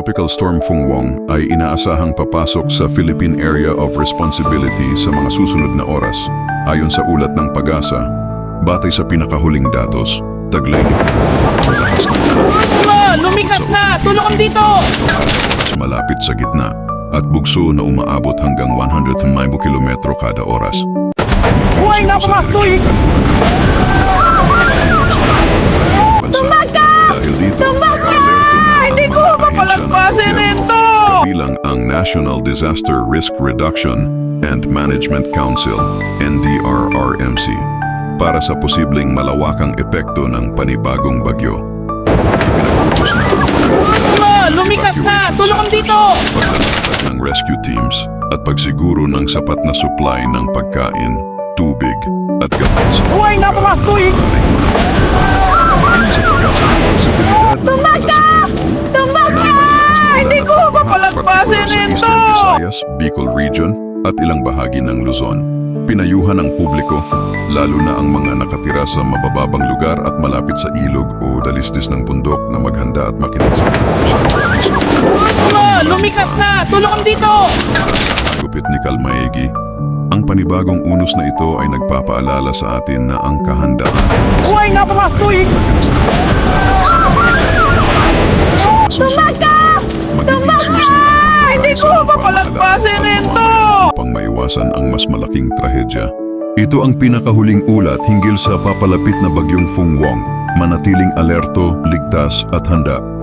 Tropical Storm Fungwong ay inaasahang papasok sa Philippine Area of Responsibility sa mga susunod na oras. Ayon sa ulat ng Pag-asa, batay sa pinakahuling datos, taglay ni Lumikas na! Tulungan dito! malapit sa gitna at bugso na umaabot hanggang 105 kilometro kada oras. Buhay na pamastoy! Dahil dito, alerto na Hindi ko mapalagpasin ito! Kabilang ang National Disaster Risk Reduction and Management Council, NDRRMC, para sa posibleng malawakang epekto ng panibagong bagyo. Ipinagutos na Lumikas na! Tulungan dito! paglalakad ng rescue teams at pagsiguro ng sapat na supply ng pagkain, tubig at gamot. Buhay na pamastoy! Sa Pag-asa, posibilidad ng Hindi ko mapalagpasin sa ito! Eastern Visayas, Bicol Region at ilang bahagi ng Luzon. Pinayuhan ng publiko, lalo na ang mga nakatira sa mabababang lugar at malapit sa ilog o dalisdis ng bundok na maghanda at makinig sa Lumikas na! Tulungan dito! gupit ni Kalmaegi. Ang panibagong unos na ito ay nagpapaalala sa atin na ang kahandaan Buhay na pamastoy! magiging susi Hindi ko mapalagpasin ito! upang maiwasan ang mas malaking trahedya. Ito ang pinakahuling ulat hinggil sa papalapit na bagyong Fungwong. Manatiling alerto, ligtas at handa.